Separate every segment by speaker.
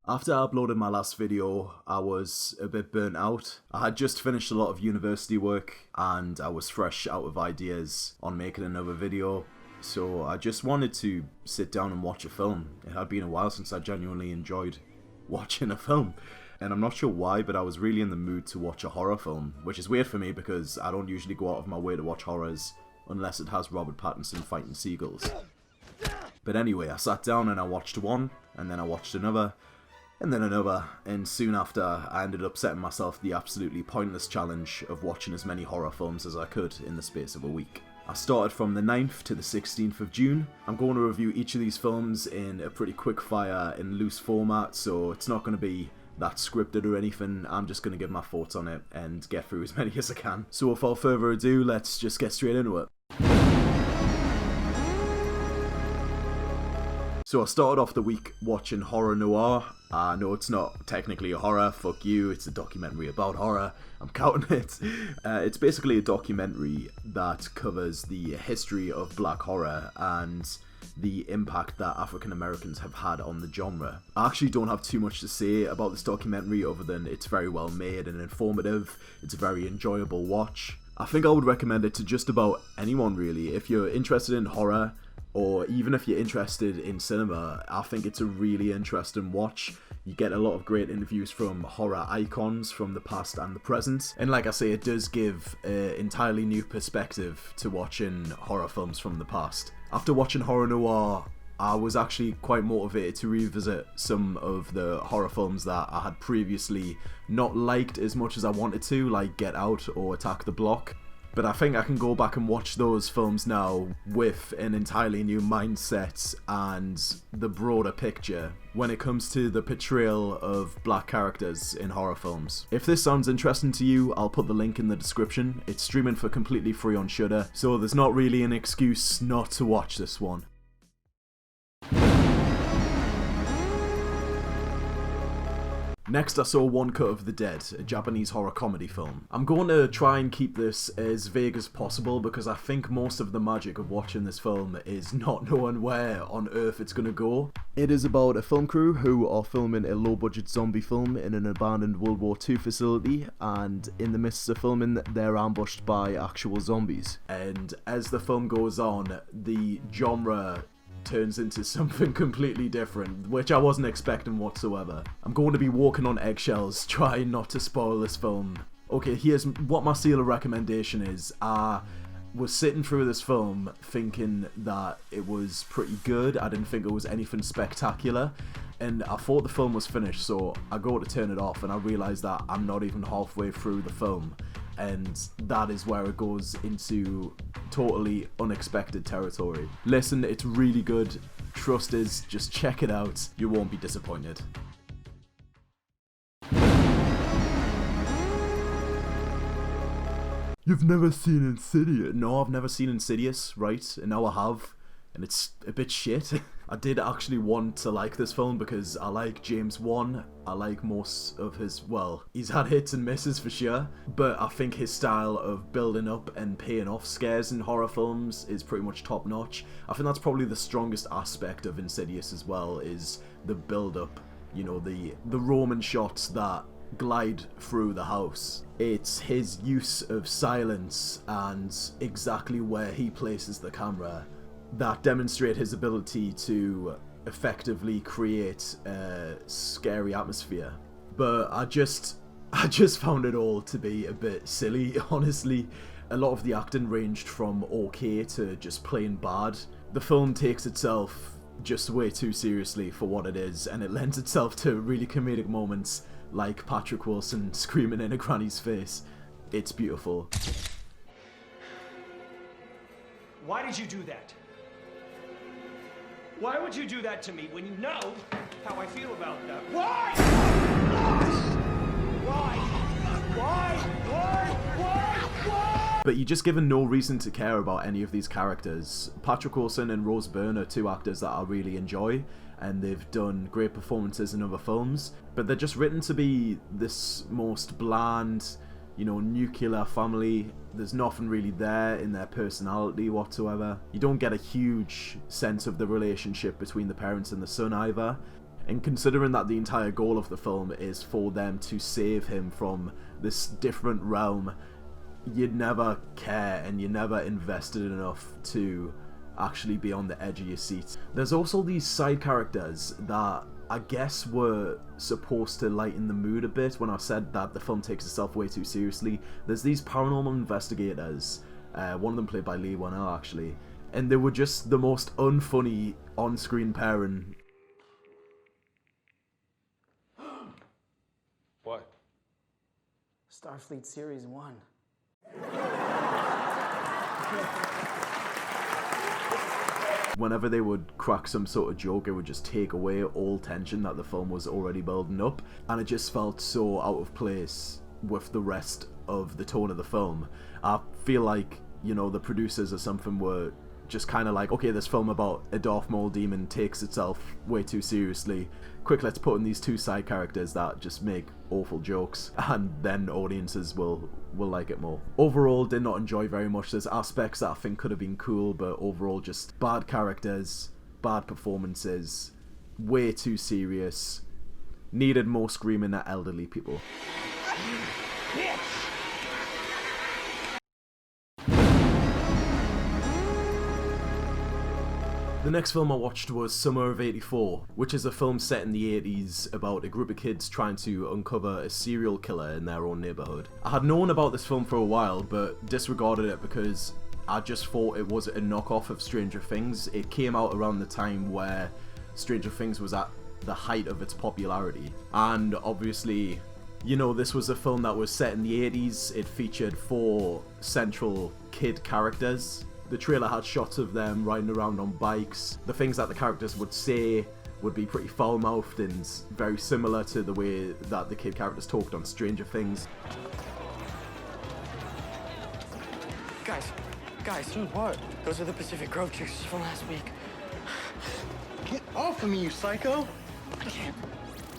Speaker 1: After I uploaded my last video, I was a bit burnt out. I had just finished a lot of university work and I was fresh out of ideas on making another video. So I just wanted to sit down and watch a film. It had been a while since I genuinely enjoyed watching a film. And I'm not sure why, but I was really in the mood to watch a horror film, which is weird for me because I don't usually go out of my way to watch horrors unless it has Robert Pattinson fighting seagulls. But anyway, I sat down and I watched one, and then I watched another, and then another, and soon after I ended up setting myself the absolutely pointless challenge of watching as many horror films as I could in the space of a week. I started from the 9th to the 16th of June. I'm going to review each of these films in a pretty quick fire and loose format, so it's not going to be that scripted or anything. I'm just going to give my thoughts on it and get through as many as I can. So without further ado, let's just get straight into it. So I started off the week watching Horror Noir. I know it's not technically a horror, fuck you, it's a documentary about horror, I'm counting it. It's basically a documentary that covers the history of black horror and the impact that African Americans have had on the genre. I actually don't have too much to say about this documentary other than it's very well made and informative, it's a very enjoyable watch. I think I would recommend it to just about anyone really. If you're interested in horror, or even if you're interested in cinema, I think it's a really interesting watch. You get a lot of great interviews from horror icons from the past and the present. And like I say, it does give an entirely new perspective to watching horror films from the past. After watching Horror Noir, I was actually quite motivated to revisit some of the horror films that I had previously not liked as much as I wanted to, like Get Out or Attack the Block. But I think I can go back and watch those films now with an entirely new mindset and the broader picture when it comes to the portrayal of black characters in horror films. If this sounds interesting to you, I'll put the link in the description. It's streaming for completely free on Shudder, so there's not really an excuse not to watch this one. Next I saw One Cut of the Dead, a Japanese horror comedy film. I'm going to try and keep this as vague as possible because I think most of the magic of watching this film is not knowing where on earth it's going to go. It is about a film crew who are filming a low-budget zombie film in an abandoned World War II facility, and in the midst of filming they're ambushed by actual zombies. And as the film goes on, the genre turns into something completely different, which I wasn't expecting whatsoever. I'm going to be walking on eggshells trying not to spoil this film. Okay, here's what my seal of recommendation is. I was sitting through this film thinking that it was pretty good. I didn't think it was anything spectacular, and I thought the film was finished, so I go to turn it off and I realise that I'm not even halfway through the film, and that is where it goes into totally unexpected territory. Listen, it's really good. Trust us, just check it out. You won't be disappointed. You've never seen Insidious? No, I've never seen Insidious, right? And now I have, and it's a bit shit. I did actually want to like this film because I like James Wan. I like most of his, well, he's had hits and misses for sure, but I think his style of building up and paying off scares in horror films is pretty much top notch. I think that's probably the strongest aspect of Insidious as well, is the build up, you know, the Roman shots that glide through the house. It's his use of silence and exactly where he places the camera that demonstrate his ability to effectively create a scary atmosphere. But I just found it all to be a bit silly, honestly. A lot of the acting ranged from okay to just plain bad. The film takes itself just way too seriously for what it is, and it lends itself to really comedic moments like Patrick Wilson screaming in a granny's face. It's beautiful.
Speaker 2: Why did you do that? Why would you do that to me when you know how I feel about that? Why? Why?
Speaker 1: But you're just given no reason to care about any of these characters. Patrick Wilson and Rose Byrne are two actors that I really enjoy, and they've done great performances in other films, but they're just written to be this most bland, you know, nuclear family. There's nothing really there in their personality whatsoever. You don't get a huge sense of the relationship between the parents and the son either. And considering that the entire goal of the film is for them to save him from this different realm, you'd never care and you're never invested enough to actually be on the edge of your seat. There's also these side characters that I guess were supposed to lighten the mood a bit when I said that the film takes itself way too seriously. There's these paranormal investigators, one of them played by Lee Wanell actually, and they were just the most unfunny on-screen pairing.
Speaker 3: What?
Speaker 4: Starfleet Series 1.
Speaker 1: Whenever they would crack some sort of joke, it would just take away all tension that the film was already building up, and it just felt so out of place with the rest of the tone of the film. I feel like, you know, the producers or something were just kind of like, okay, this film about a Darth Maul demon takes itself way too seriously. Quick, let's put in these two side characters that just make awful jokes, and then audiences will like it more. Overall, did not enjoy very much. There's aspects that I think could have been cool, but overall just bad characters, bad performances, way too serious. Needed more screaming at elderly people. The next film I watched was Summer of '84, which is a film set in the 80s about a group of kids trying to uncover a serial killer in their own neighborhood. I had known about this film for a while, but disregarded it because I just thought it was a knockoff of Stranger Things. It came out around the time where Stranger Things was at the height of its popularity. And obviously, you know, this was a film that was set in the 80s. It featured 4 central kid characters. The trailer had shots of them riding around on bikes. The things that the characters would say would be pretty foul-mouthed and very similar to the way that the kid characters talked on Stranger Things.
Speaker 4: Guys, what? Those are the Pacific Grove chicks from last week.
Speaker 3: Get off of me, you psycho!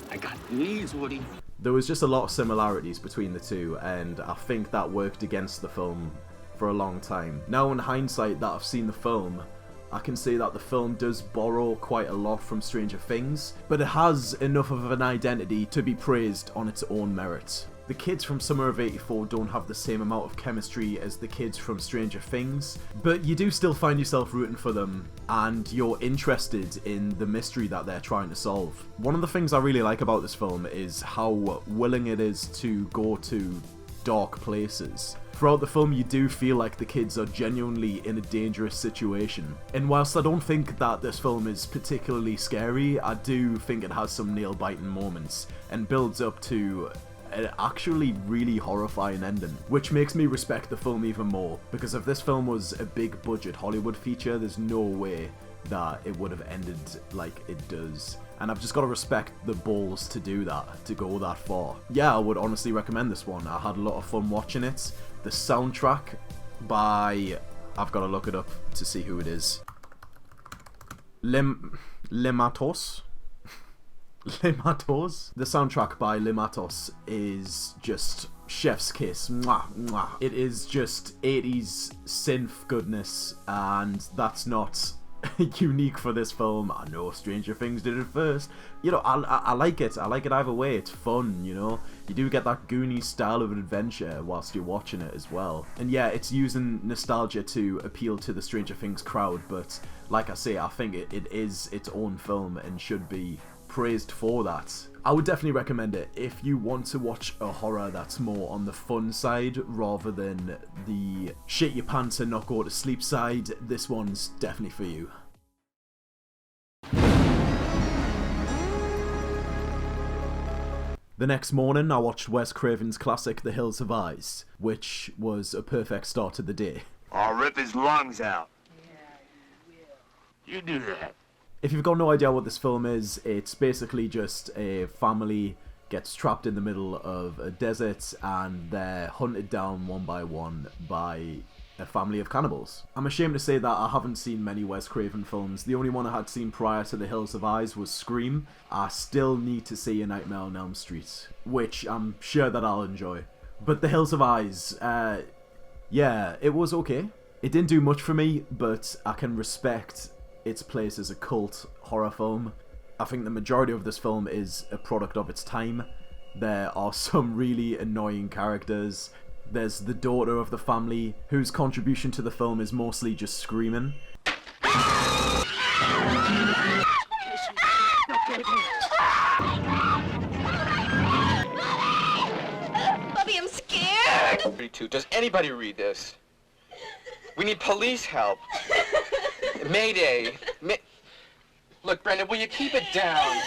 Speaker 5: I got knees, Woody.
Speaker 1: There was just a lot of similarities between the two, and I think that worked against the film for a long time. Now in hindsight that I've seen the film, I can say that the film does borrow quite a lot from Stranger Things, but it has enough of an identity to be praised on its own merit. The kids from Summer of '84 don't have the same amount of chemistry as the kids from Stranger Things, but you do still find yourself rooting for them, and you're interested in the mystery that they're trying to solve. One of the things I really like about this film is how willing it is to go to dark places. Throughout the film, you do feel like the kids are genuinely in a dangerous situation. And whilst I don't think that this film is particularly scary, I do think it has some nail-biting moments and builds up to an actually really horrifying ending, which makes me respect the film even more, because if this film was a big budget Hollywood feature, there's no way that it would have ended like it does. And I've just got to respect the balls to do that, to go that far. Yeah, I would honestly recommend this one. I had a lot of fun watching it. The soundtrack by... I've got to look it up to see who it is. Lematos? Lematos? The soundtrack by Lematos is just chef's kiss. Mwah, mwah. It is just 80s synth goodness, and that's not unique for this film. I know Stranger Things did it first. You know, I like it. I like it either way. It's fun, you know. You do get that Goonies style of adventure whilst you're watching it as well. And yeah, it's using nostalgia to appeal to the Stranger Things crowd, but like I say, I think it is its own film and should be praised for that. I would definitely recommend it if you want to watch a horror that's more on the fun side rather than the shit your pants and not go to sleep side. This one's definitely for you. The next morning, I watched Wes Craven's classic The Hills Have Eyes, which was a perfect start to the day.
Speaker 5: I'll rip his lungs out. You do that.
Speaker 1: If you've got no idea what this film is, it's basically just a family gets trapped in the middle of a desert and they're hunted down one by one by a family of cannibals. I'm ashamed to say that I haven't seen many Wes Craven films. The only one I had seen prior to The Hills Have Eyes was Scream. I still need to see A Nightmare on Elm Street, which I'm sure that I'll enjoy. But The Hills Have Eyes, yeah, it was okay. It didn't do much for me, but I can respect its place as a cult horror film. I think the majority of this film is a product of its time. There are some really annoying characters. There's the daughter of the family, whose contribution to the film is mostly just screaming.
Speaker 6: Bobby, I'm scared!
Speaker 7: 32. Does anybody read this? We need police help. Mayday. Look, Brendan, will you keep it down?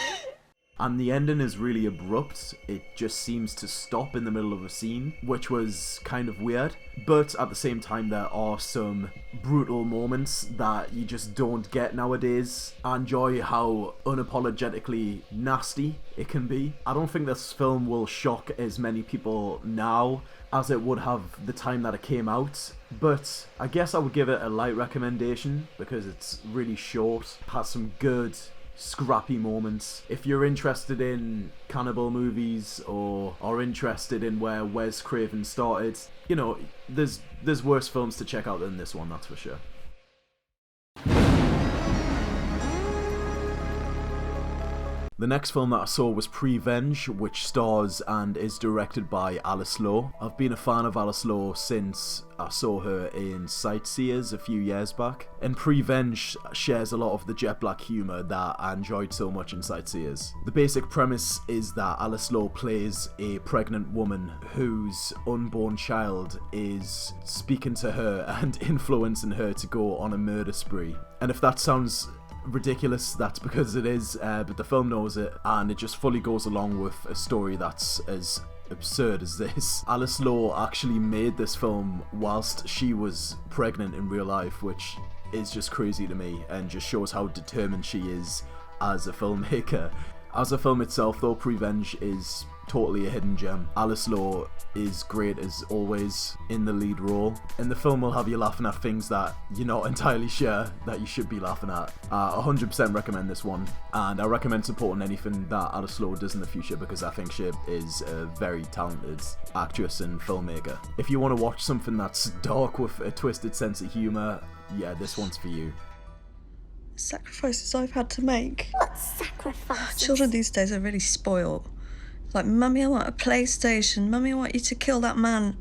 Speaker 1: And the ending is really abrupt. It just seems to stop in the middle of a scene, which was kind of weird. But at the same time, there are some brutal moments that you just don't get nowadays. I enjoy how unapologetically nasty it can be. I don't think this film will shock as many people now as it would have the time that it came out. But I guess I would give it a light recommendation because it's really short, has some good scrappy moments. If you're interested in cannibal movies or are interested in where Wes Craven started, you know, there's worse films to check out than this one, that's for sure. The next film that I saw was Prevenge, which stars and is directed by Alice Lowe. I've been a fan of Alice Lowe since I saw her in Sightseers a few years back, and Prevenge shares a lot of the jet black humour that I enjoyed so much in Sightseers. The basic premise is that Alice Lowe plays a pregnant woman whose unborn child is speaking to her and influencing her to go on a murder spree. And if that sounds ridiculous, that's because it is, but the film knows it, and it just fully goes along with a story that's as absurd as this. Alice Lowe actually made this film whilst she was pregnant in real life, which is just crazy to me and just shows how determined she is as a filmmaker. As a film itself though, Prevenge is totally a hidden gem. Alice Lowe is great as always in the lead role, and the film will have you laughing at things that you're not entirely sure that you should be laughing at. 100% recommend this one, and I recommend supporting anything that Alice Lowe does in the future because I think she is a very talented actress and filmmaker. If you want to watch something that's dark with a twisted sense of humour, yeah, this one's for you.
Speaker 8: Sacrifices I've had to make.
Speaker 6: What sacrifices?
Speaker 8: Children these days are really spoiled. Like, Mummy, I want a PlayStation. Mummy, I want you to kill that man.